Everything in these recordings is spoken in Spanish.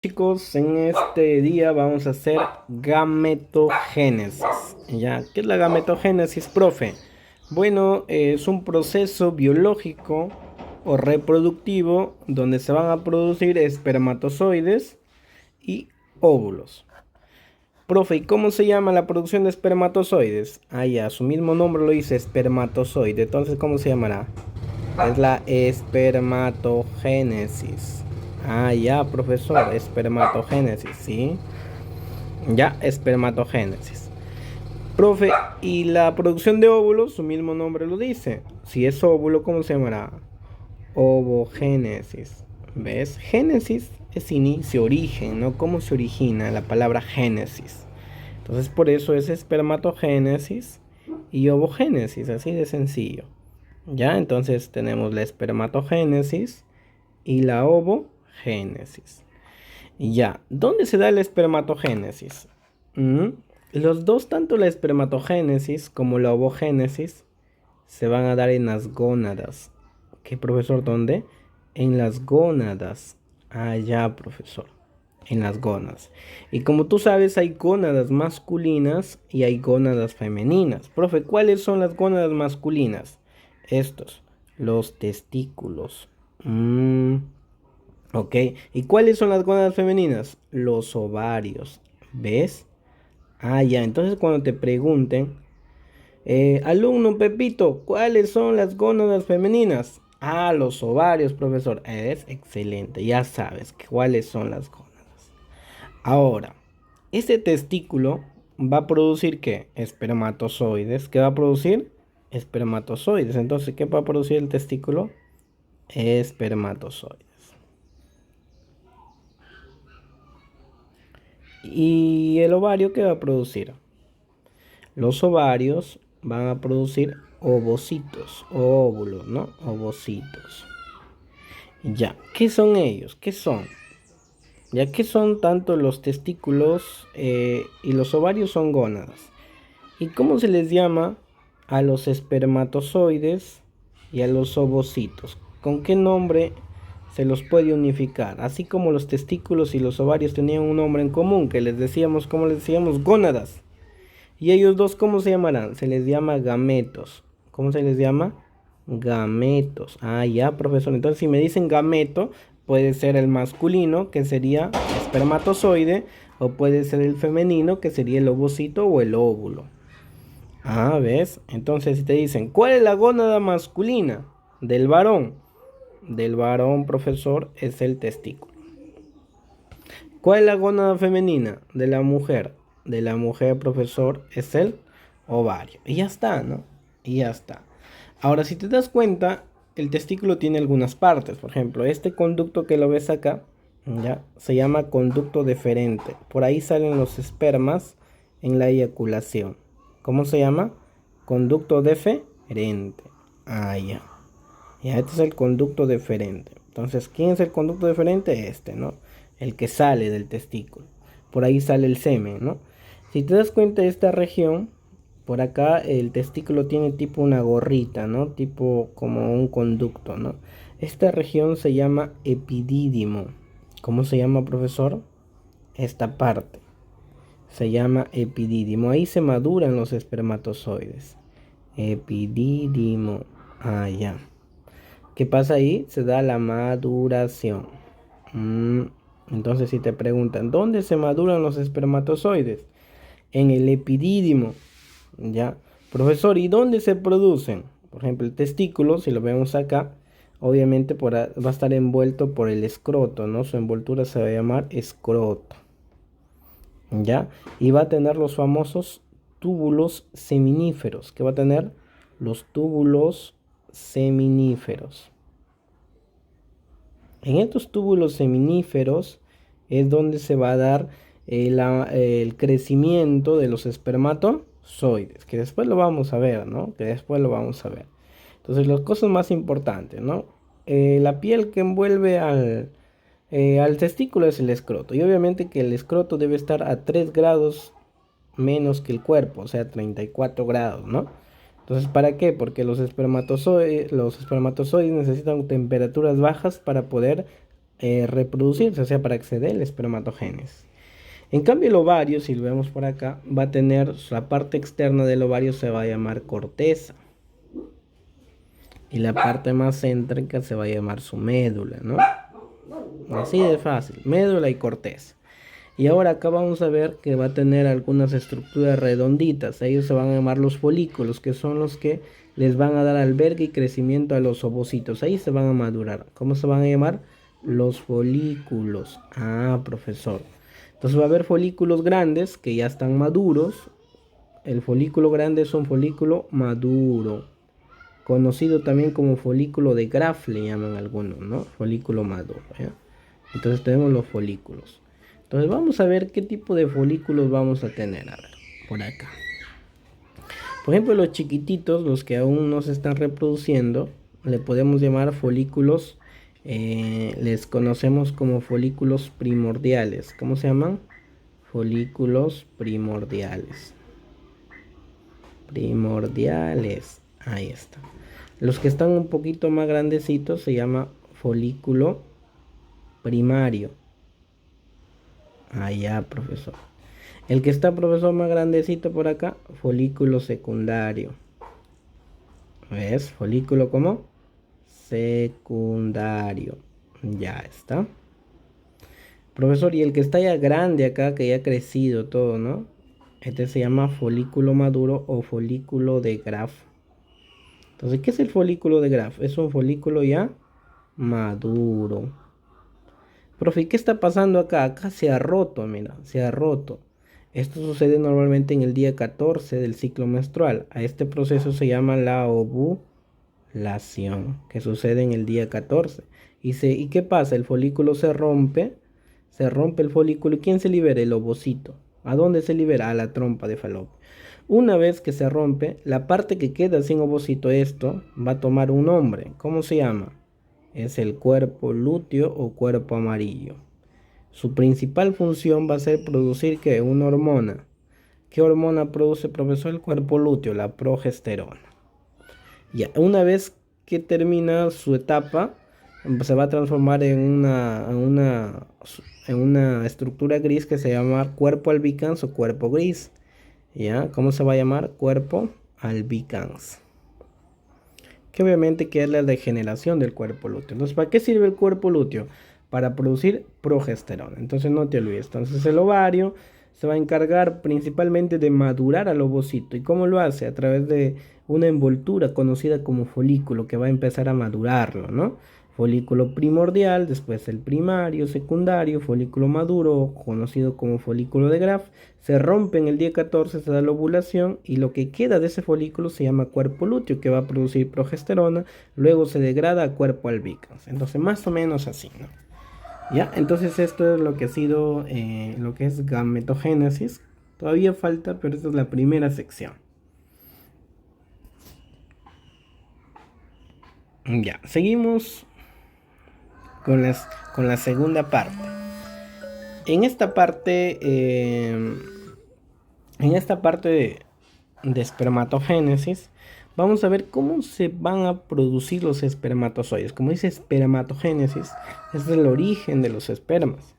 Chicos, en este día vamos a hacer gametogénesis. ¿Ya? ¿Qué es la gametogénesis, profe? Bueno, es un proceso biológico o reproductivo donde se van a producir espermatozoides y óvulos. Profe, ¿y cómo se llama la producción de espermatozoides? Ah, ya, su mismo nombre lo dice espermatozoide. Entonces, ¿cómo se llamará? Es la espermatogénesis. Ah, ya, profesor, espermatogénesis, ¿sí? Ya, espermatogénesis. Profe, y la producción de óvulos, su mismo nombre lo dice. Si es óvulo, ¿cómo se llamará? Ovogénesis. ¿Ves? Génesis es inicio, origen, ¿no? ¿Cómo se origina la palabra génesis? Entonces, por eso es espermatogénesis y ovogénesis, así de sencillo. Ya, entonces tenemos la espermatogénesis y la ovogénesis. Ya, ¿dónde se da la espermatogénesis? ¿Mm? Los dos, tanto la espermatogénesis como la ovogénesis, se van a dar en las gónadas. ¿Qué, profesor? ¿Dónde? En las gónadas. Ah, ya, profesor. En las gónadas. Y como tú sabes, hay gónadas masculinas y hay gónadas femeninas. Profe, ¿cuáles son las gónadas masculinas? Estos, los testículos. Ok. ¿Y cuáles son las gónadas femeninas? Los ovarios. ¿Ves? Ah, ya. Entonces cuando te pregunten, alumno Pepito, ¿cuáles son las gónadas femeninas? Ah, los ovarios, profesor. Es excelente. Ya sabes cuáles son las gónadas. Ahora, este testículo va a producir ¿qué? Espermatozoides. ¿Qué va a producir? Espermatozoides. Entonces, ¿qué va a producir el testículo? Espermatozoides. ¿Y el ovario qué va a producir? Los ovarios van a producir ovocitos, óvulos, ¿no? Ovocitos. Ya, ¿qué son ellos? ¿Qué son? Ya que son tanto los testículos y los ovarios son gónadas. ¿Y cómo se les llama a los espermatozoides y a los ovocitos? ¿Con qué nombre se los puede unificar? Así como los testículos y los ovarios tenían un nombre en común, que les decíamos, ¿cómo les decíamos? Gónadas. ¿Y ellos dos cómo se llamarán? Se les llama gametos. ¿Cómo se les llama? Gametos. Ah, ya, profesor. Entonces, si me dicen gameto, puede ser el masculino, que sería espermatozoide, o puede ser el femenino, que sería el ovocito o el óvulo. Ah, ¿ves? Entonces, si te dicen, ¿cuál es la gónada masculina del varón? Del varón, profesor, es el testículo. ¿Cuál es la gónada femenina de la mujer? De la mujer, profesor, es el ovario. Y ya está, ¿no? Y ya está. Ahora, si te das cuenta, el testículo tiene algunas partes. Por ejemplo, este conducto que lo ves acá, ya, se llama conducto deferente. Por ahí salen los espermas en la eyaculación. ¿Cómo se llama? Conducto deferente. Ah, ya. Ya, este es el conducto deferente. Entonces, ¿quién es el conducto deferente? Este, ¿no? El que sale del testículo. Por ahí sale el semen, ¿no? Si te das cuenta de esta región, por acá el testículo tiene tipo una gorrita, ¿no? Tipo como un conducto, ¿no? Esta región se llama epidídimo. ¿Cómo se llama, profesor? Esta parte se llama epidídimo. Ahí se maduran los espermatozoides. Epidídimo. Ah, ya. ¿Qué pasa ahí? Se da la maduración. Mm, Entonces, si te preguntan, ¿dónde se maduran los espermatozoides? En el epidídimo. ¿Ya? Profesor, ¿y dónde se producen? Por ejemplo, el testículo, si lo vemos acá, obviamente va a estar envuelto por el escroto, ¿no? Su envoltura se va a llamar escroto. ¿Ya? Y va a tener los famosos túbulos seminíferos. ¿Qué va a tener? Los túbulos seminíferos. En estos túbulos seminíferos es donde se va a dar el crecimiento de los espermatozoides, que después lo vamos a ver, ¿no? Que después lo vamos a ver. Entonces, las cosas más importantes, ¿no? La piel que envuelve al testículo es el escroto. Y obviamente que el escroto debe estar a 3 grados menos que el cuerpo, o sea, 34 grados, ¿no? Entonces, ¿para qué? Porque los espermatozoides necesitan temperaturas bajas para poder reproducirse, o sea, para acceder al espermatogénesis. En cambio, el ovario, si lo vemos por acá, va a tener la parte externa del ovario se va a llamar corteza. Y la parte más céntrica se va a llamar su médula, ¿no? Así de fácil, médula y corteza. Y ahora acá vamos a ver que va a tener algunas estructuras redonditas. Ellos se van a llamar los folículos, que son los que les van a dar albergue y crecimiento a los ovocitos. Ahí se van a madurar. ¿Cómo se van a llamar? Los folículos. Ah, profesor. Entonces va a haber folículos grandes que ya están maduros. El folículo grande es un folículo maduro, conocido también como folículo de Graf, le llaman algunos, ¿no? Folículo maduro, ¿ya? Entonces tenemos los folículos. Entonces vamos a ver qué tipo de folículos vamos a tener. A ver, por acá. Por ejemplo, los chiquititos, los que aún no se están reproduciendo, le podemos llamar folículos, les conocemos como folículos primordiales. ¿Cómo se llaman? Folículos primordiales. Primordiales. Ahí está. Los que están un poquito más grandecitos se llama folículo primario. Allá, profesor. El que está, profesor, más grandecito por acá, folículo secundario. ¿Ves? Folículo como secundario. Ya está. Profesor, y el que está ya grande acá, que ya ha crecido todo, ¿no? Este se llama folículo maduro o folículo de Graf. Entonces, ¿qué es el folículo de Graf? Es un folículo ya maduro. Profe, ¿qué está pasando acá? Acá se ha roto, mira, se ha roto. Esto sucede normalmente en el día 14 del ciclo menstrual. A este proceso se llama la ovulación, que sucede en el día 14. ¿Y qué pasa? El folículo se rompe el folículo. ¿Y quién se libera? El ovocito. ¿A dónde se libera? A la trompa de falopio. Una vez que se rompe, la parte que queda sin ovocito, esto va a tomar un nombre. ¿Cómo se llama? Es el cuerpo lúteo o cuerpo amarillo. Su principal función va a ser producir ¿qué? Una hormona. ¿Qué hormona produce, profesor? El cuerpo lúteo, la progesterona. Ya, una vez que termina su etapa, se va a transformar en una estructura gris que se llama cuerpo albicans o cuerpo gris. ¿Ya? ¿Cómo se va a llamar? Cuerpo albicans. Que obviamente que es la degeneración del cuerpo lúteo. Entonces, ¿para qué sirve el cuerpo lúteo? Para producir progesterona. Entonces, no te olvides. Entonces, el ovario se va a encargar principalmente de madurar al ovocito. ¿Y cómo lo hace? A través de una envoltura conocida como folículo que va a empezar a madurarlo, ¿no? Folículo primordial, después el primario, secundario, folículo maduro, conocido como folículo de Graf, se rompe en el día 14, se da la ovulación y lo que queda de ese folículo se llama cuerpo lúteo, que va a producir progesterona, luego se degrada a cuerpo albicans. Entonces, más o menos así, ¿no? Ya, entonces esto es lo que ha sido lo que es gametogénesis. Todavía falta, pero esta es la primera sección. Ya, seguimos con la segunda parte. En esta parte, de espermatogénesis, vamos a ver cómo se van a producir los espermatozoides. Como dice espermatogénesis, es el origen de los espermas.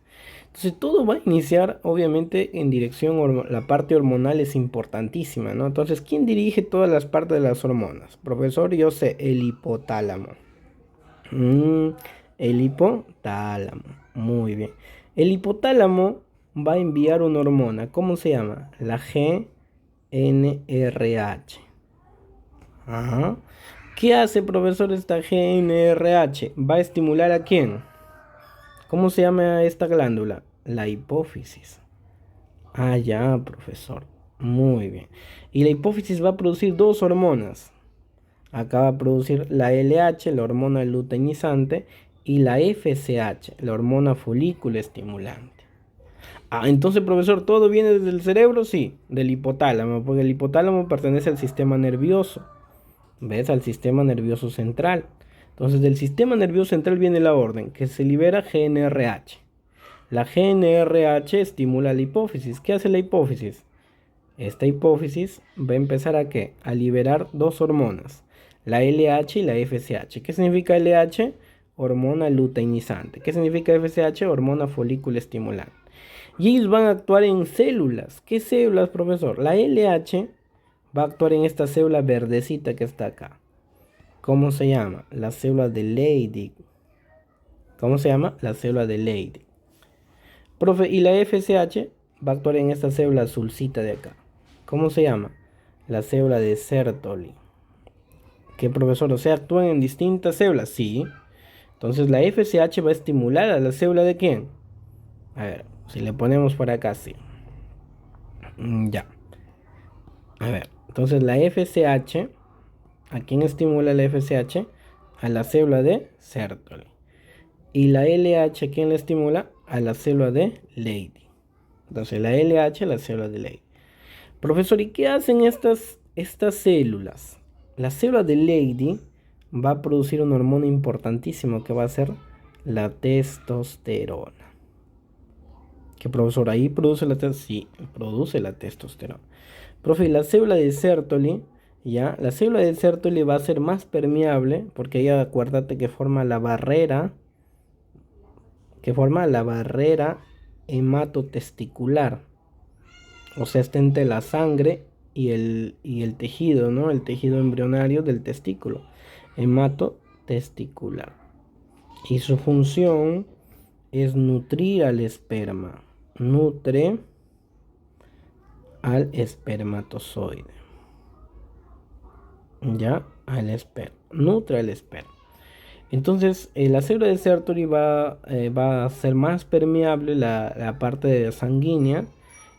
Entonces todo va a iniciar obviamente en dirección, la parte hormonal es importantísima, ¿no? Entonces, ¿quién dirige todas las partes de las hormonas? Profesor, yo sé, el hipotálamo. El hipotálamo, muy bien. El hipotálamo va a enviar una hormona, ¿cómo se llama? La GnRH. Ajá. ¿Qué hace, profesor, esta GnRH? ¿Va a estimular a quién? ¿Cómo se llama esta glándula? La hipófisis. Ah, ya, profesor. Muy bien. Y la hipófisis va a producir dos hormonas. Acá va a producir la LH, la hormona luteinizante, y la FSH, la hormona folículo estimulante. Ah, entonces, profesor, ¿todo viene desde el cerebro? Sí, del hipotálamo, porque el hipotálamo pertenece al sistema nervioso. ¿Ves? Al sistema nervioso central. Entonces, del sistema nervioso central viene la orden, que se libera GnRH. La GnRH estimula la hipófisis. ¿Qué hace la hipófisis? Esta hipófisis va a empezar a ¿qué? A liberar dos hormonas, la LH y la FSH. ¿Qué significa LH? hormona luteinizante. ¿Qué significa FSH? Hormona folículo estimulante. Y ellos van a actuar en células. ¿Qué células, profesor? La LH va a actuar en esta célula verdecita que está acá. ¿Cómo se llama? La célula de Leydig. ¿Cómo se llama? La célula de Leydig. Profe, y la FSH va a actuar en esta célula azulcita de acá. ¿Cómo se llama? La célula de Sertoli. ¿Qué, profesor? O sea, actúan en distintas células. Sí. Entonces la FSH va a estimular a la célula de quién. A ver, si le ponemos por acá, sí. Ya. A ver, entonces la FSH, ¿a quién estimula la FSH? A la célula de Sertoli. Y la LH, ¿a quién le estimula? A la célula de Leydig. Entonces la LH, la célula de Leydig. Profesor, ¿y qué hacen estas células? La célula de Leydig va a producir un hormona importantísimo que va a ser la testosterona. ¿Qué, profesor? Ahí produce la testosterona. Sí, produce la testosterona. Profe, la célula de Sertoli, ya, la célula de Sertoli va a ser más permeable porque ella, acuérdate que forma la barrera hematotesticular. O sea, está entre la sangre y el tejido, ¿no? El tejido embrionario del testículo. Hematotesticular. Y su función es nutrir al esperma. Nutre al espermatozoide. ¿Ya? Al esperma. Nutre al esperma. Entonces, la célula de Sertoli va a ser más permeable la parte sanguínea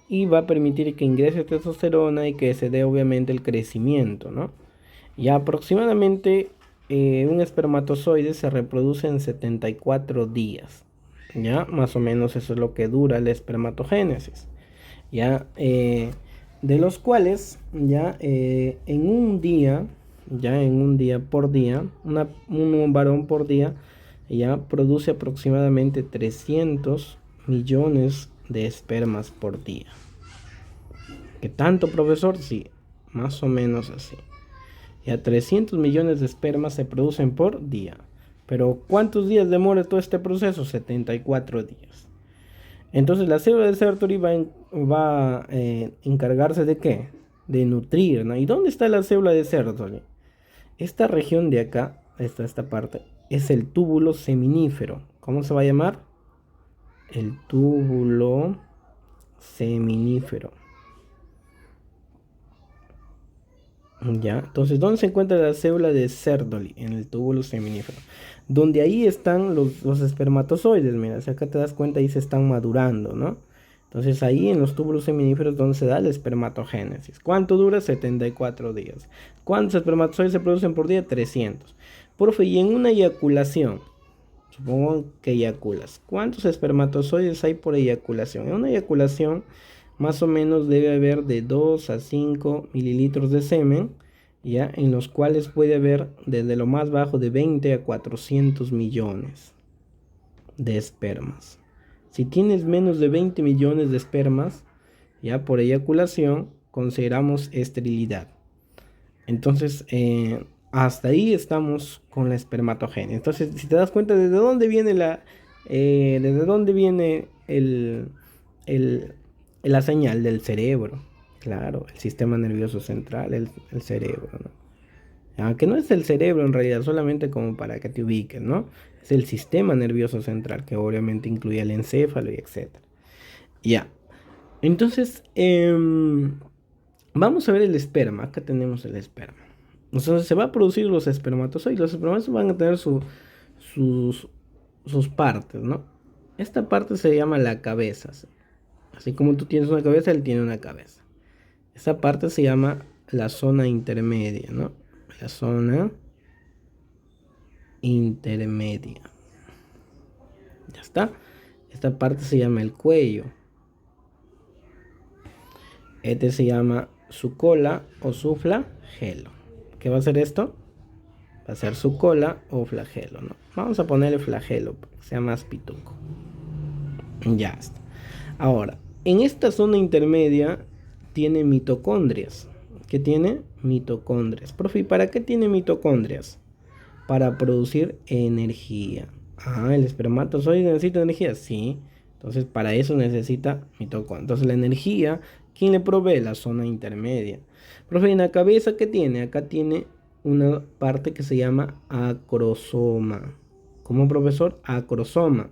y va a permitir que ingrese testosterona y que se dé obviamente el crecimiento, ¿no? Y aproximadamente un espermatozoide se reproduce en 74 días, ¿ya? Más o menos eso es lo que dura la espermatogénesis, ¿ya? De los cuales, ya en un día por día, un varón por día, ya produce aproximadamente 300 millones de espermas por día. ¿Qué tanto, profesor? Sí, más o menos así. Ya 300 millones de espermas se producen por día. Pero ¿cuántos días demora todo este proceso? 74 días. Entonces la célula de Sertoli va a encargarse de ¿qué? De nutrir, ¿no? ¿Y dónde está la célula de Sertoli? Esta región de acá, esta parte, es el túbulo seminífero. ¿Cómo se va a llamar? El túbulo seminífero. Ya, entonces, ¿dónde se encuentra la célula de Sertoli? En el túbulo seminífero. Donde ahí están los espermatozoides. Mira, si acá te das cuenta, ahí se están madurando, ¿no? Entonces, ahí en los túbulos seminíferos, donde se da la espermatogénesis. ¿Cuánto dura? 74 días. ¿Cuántos espermatozoides se producen por día? 300. Profe, y en una eyaculación, supongo que eyaculas. ¿Cuántos espermatozoides hay por eyaculación? En una eyaculación, más o menos debe haber de 2 a 5 mililitros de semen, ¿ya? En los cuales puede haber desde lo más bajo de 20 a 400 millones de espermas. Si tienes menos de 20 millones de espermas, ya por eyaculación, consideramos esterilidad. Entonces, hasta ahí estamos con la espermatogénesis. Entonces, si te das cuenta, ¿desde dónde viene la señal? Del cerebro? Claro, el sistema nervioso central, el cerebro, ¿no? Aunque no es el cerebro en realidad, solamente como para que te ubiques, ¿no? Es el sistema nervioso central, que obviamente incluye el encéfalo y etcétera. Ya. Entonces, vamos a ver el esperma. Acá tenemos el esperma. Entonces se va a producir los espermatozoides. Los espermatozoides van a tener sus partes, ¿no? Esta parte se llama la cabeza. Así como tú tienes una cabeza, él tiene una cabeza. Esa parte se llama la zona intermedia, ¿no? La zona intermedia. Ya está. Esta parte se llama el cuello. Este se llama su cola o su flagelo. ¿Qué va a ser esto? Va a ser su cola o flagelo, ¿no? Vamos a ponerle flagelo para que sea más pituco. Ya está. Ahora, en esta zona intermedia tiene mitocondrias. ¿Qué tiene? Mitocondrias. Profe, ¿y para qué tiene mitocondrias? para producir energía. Ah, el espermatozoide necesita energía, sí. Entonces para eso necesita mitocondria. Entonces la energía, ¿quién le provee? La zona intermedia. Profe, en la cabeza, ¿qué tiene? Acá tiene una parte que se llama acrosoma. ¿Cómo, profesor? Acrosoma.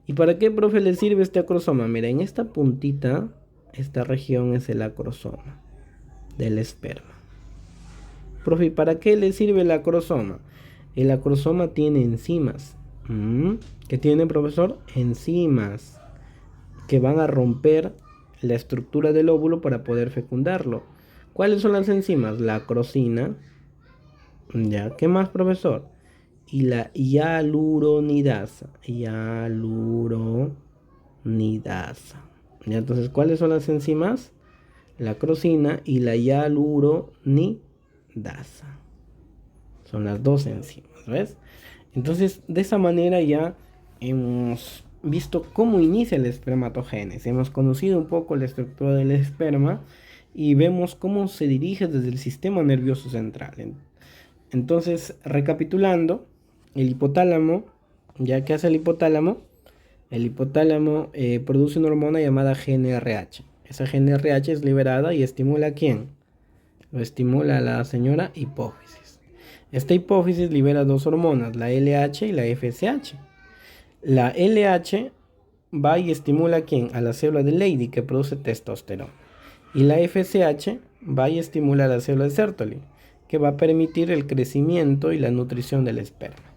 ¿Y para qué, profe, le sirve este acrosoma? Mira, en esta puntita, esta región es el acrosoma del esperma. Profe, ¿y para qué le sirve el acrosoma? El acrosoma tiene enzimas. ¿Qué tiene, profesor? Enzimas que van a romper la estructura del óvulo para poder fecundarlo. ¿Cuáles son las enzimas? La acrosina. ¿Ya? ¿Qué más, profesor? Y la hialuronidasa. Hialuronidasa. ¿Ya? Entonces, ¿cuáles son las enzimas? La acrosina y la hialuronidasa. Son las dos enzimas, ¿ves? Entonces, de esa manera ya hemos visto cómo inicia el espermatogénesis. Hemos conocido un poco la estructura del esperma y vemos cómo se dirige desde el sistema nervioso central. Entonces, recapitulando, el hipotálamo, ¿ya qué hace el hipotálamo? El hipotálamo produce una hormona llamada GnRH. Esa GnRH es liberada y estimula ¿a quién? Lo estimula a la señora hipófisis. Esta hipófisis libera dos hormonas, la LH y la FSH. La LH va y estimula ¿a quién? A la célula de Leydig, que produce testosterona. Y la FSH va y estimula a la célula de Sertoli, que va a permitir el crecimiento y la nutrición del esperma.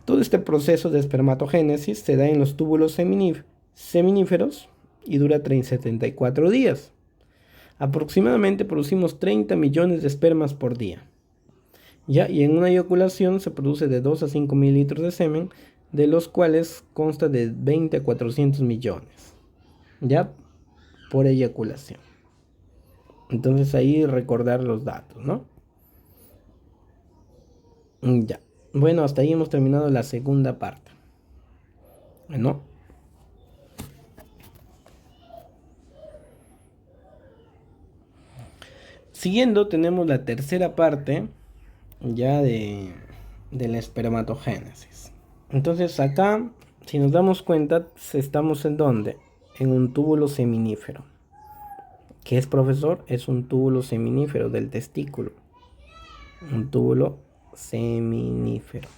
Todo este proceso de espermatogénesis se da en los túbulos seminíferos y dura 74 días. Aproximadamente producimos 30 millones de espermas por día. ¿Ya? Y en una eyaculación se produce de 2 a 5 mililitros de semen, de los cuales consta de 20 a 400 millones. ¿Ya? Por eyaculación. Entonces ahí recordar los datos, ¿no? Ya. Bueno, hasta ahí hemos terminado la segunda parte. Bueno. Siguiendo tenemos la tercera parte ya de la espermatogénesis. Entonces acá, si nos damos cuenta, estamos en ¿dónde? En un túbulo seminífero. ¿Qué es, profesor? Es un túbulo seminífero del testículo. Un túbulo seminífero.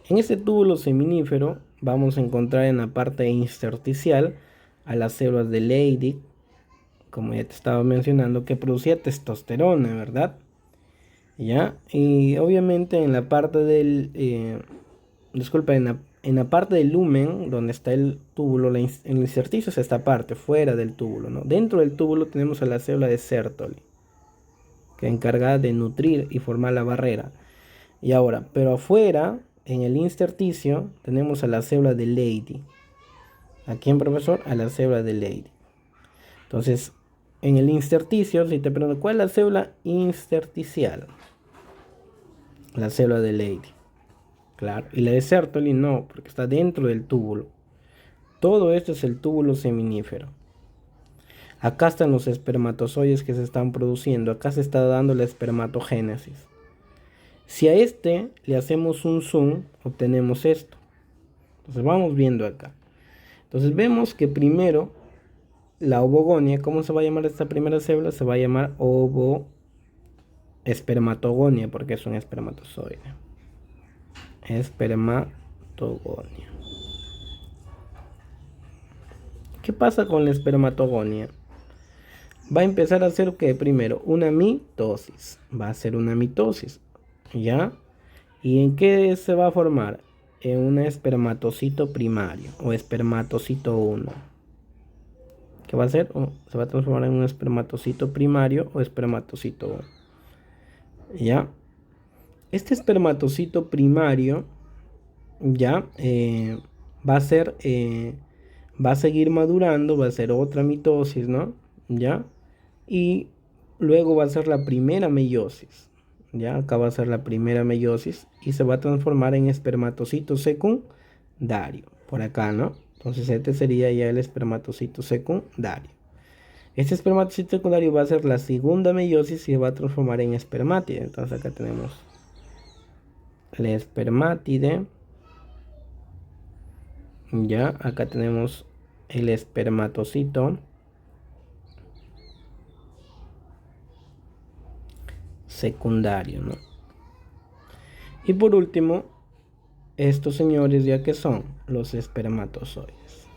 En este túbulo seminífero vamos a encontrar en la parte intersticial a las células de Leydig, como ya te estaba mencionando, que producía testosterona, ¿verdad? ¿Ya? Y obviamente en la parte del, en la parte del lumen, donde está el túbulo, en el intersticio es esta parte, fuera del túbulo, ¿no? Dentro del túbulo tenemos a la célula de Sertoli, que es encargada de nutrir y formar la barrera. Y ahora, pero afuera, en el intersticio, tenemos a la célula de Leydig. ¿A quién, profesor? A la célula de Leydig. Entonces, en el intersticio, si te pregunto, ¿cuál es la célula intersticial? La célula de Leydig. Claro. Y la de Sertoli no, porque está dentro del túbulo. Todo esto es el túbulo seminífero. Acá están los espermatozoides que se están produciendo. Acá se está dando la espermatogénesis. Si a este le hacemos un zoom, obtenemos esto. Entonces vamos viendo acá. Entonces vemos que primero la ovogonia, ¿cómo se va a llamar esta primera célula? Se va a llamar ovoespermatogonia, porque es un espermatozoide. Espermatogonia. ¿Qué pasa con la espermatogonia? Va a empezar a hacer que primero una mitosis. Va a hacer una mitosis. ¿Ya? ¿Y en qué se va a formar? En un espermatocito primario o espermatocito 1. ¿Qué va a hacer? Se va a transformar en un espermatocito primario o espermatocito 1. ¿Ya? Este espermatocito primario ya va a seguir madurando, va a ser otra mitosis, ¿no? ¿Ya? Y luego va a ser la primera meiosis. ¿Ya? Acá va a ser la primera meiosis y se va a transformar en espermatocito secundario. Por acá, ¿no? Entonces este sería ya el espermatocito secundario. Este espermatocito secundario va a ser la segunda meiosis y se va a transformar en espermátide. Entonces acá tenemos la espermátide. Ya, acá tenemos el espermatocito secundario, ¿no? Y por último, estos señores ya que son los espermatozoides.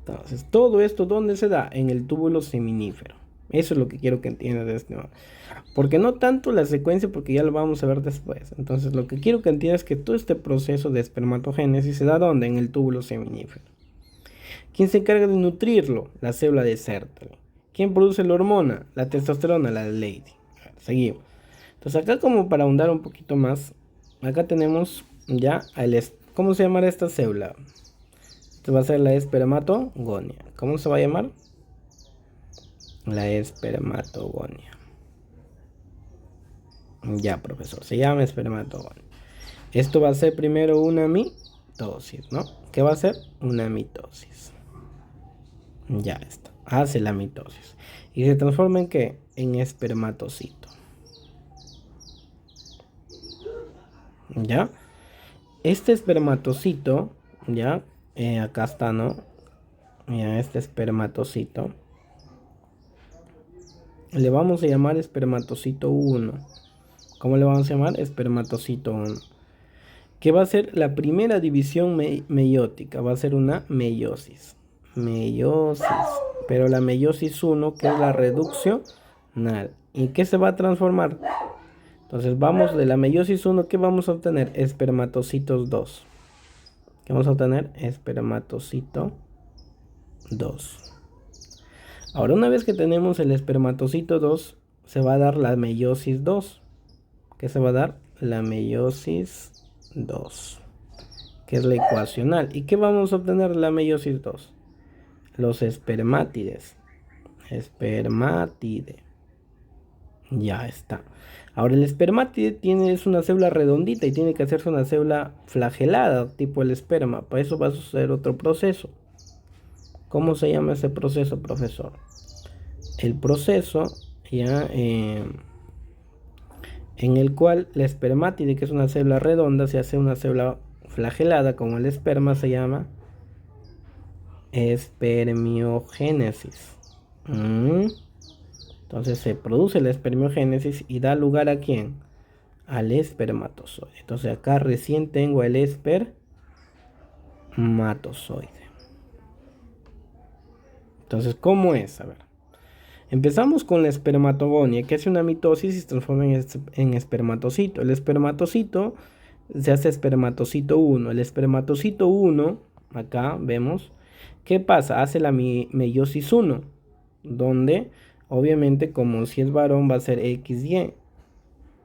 Entonces, todo esto, ¿dónde se da? En el túbulo seminífero. Eso es lo que quiero que entiendas de este modo. Porque no tanto la secuencia, porque ya lo vamos a ver después. Entonces, lo que quiero que entiendas es que todo este proceso de espermatogénesis se da ¿dónde? En el túbulo seminífero. ¿Quién se encarga de nutrirlo? La célula de Sertoli. ¿Quién produce la hormona? La testosterona, la de Leydig. Seguimos. Entonces, acá como para ahondar un poquito más, acá tenemos ya ¿cómo se llamará esta célula? Esto va a ser la espermatogonia. ¿Cómo se va a llamar? La espermatogonia. Ya, profesor, se llama espermatogonia. Esto va a ser primero una mitosis, ¿no? ¿Qué va a ser? Una mitosis. Ya está. Hace la mitosis. ¿Y se transforma en qué? En espermatocito. ¿Ya? Este espermatocito, ¿ya? Acá está, ¿no? Ya, este espermatocito. Le vamos a llamar espermatocito 1. ¿Cómo le vamos a llamar? Espermatocito 1. Que va a ser la primera división meiótica. Va a ser una meiosis. Meiosis. Pero la meiosis 1, que es la reduccional. ¿Y qué se va a transformar? Entonces vamos de la meiosis 1, ¿qué vamos a obtener? Espermatocitos 2. ¿Qué vamos a obtener? Espermatocito 2. Ahora, una vez que tenemos el espermatocito 2, se va a dar la meiosis 2. ¿Qué se va a dar? La meiosis 2, que es la ecuacional. ¿Y qué vamos a obtener de la meiosis 2? Los espermátides. Espermátide. Ya está. Ahora el espermátide es una célula redondita y tiene que hacerse una célula flagelada, tipo el esperma. Para eso va a suceder otro proceso. ¿Cómo se llama ese proceso, profesor? El proceso ya en el cual la espermátide, que es una célula redonda, se hace una célula flagelada, como el esperma, se llama espermiogénesis. Entonces se produce la espermiogénesis y da lugar ¿a quién? Al espermatozoide. Entonces acá recién tengo el espermatozoide. Entonces, ¿cómo es? A ver. Empezamos con la espermatogonia, que hace una mitosis y se transforma en espermatocito. El espermatocito se hace espermatocito 1. El espermatocito 1, acá vemos, ¿qué pasa? Hace la meiosis 1, donde obviamente como si es varón va a ser XY.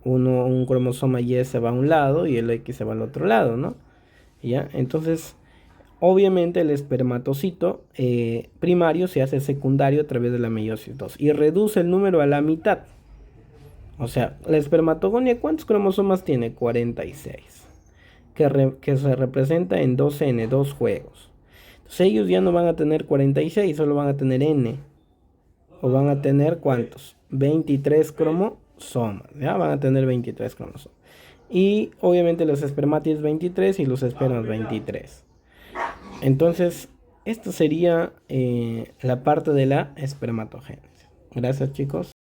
Un cromosoma Y se va a un lado y el X se va al otro lado, ¿no? ¿Ya? Entonces, obviamente el espermatocito primario se hace secundario a través de la meiosis 2 y reduce el número a la mitad. O sea, la espermatogonia, ¿cuántos cromosomas tiene? 46. Que se representa en 2N, 2 juegos. Entonces ellos ya no van a tener 46, solo van a tener N. O van a tener ¿cuántos? 23 cromosomas. Ya van a tener 23 cromosomas. Y obviamente los espermátides 23 y los espermas 23. Entonces, esto sería la parte de la espermatogénesis. Gracias, chicos.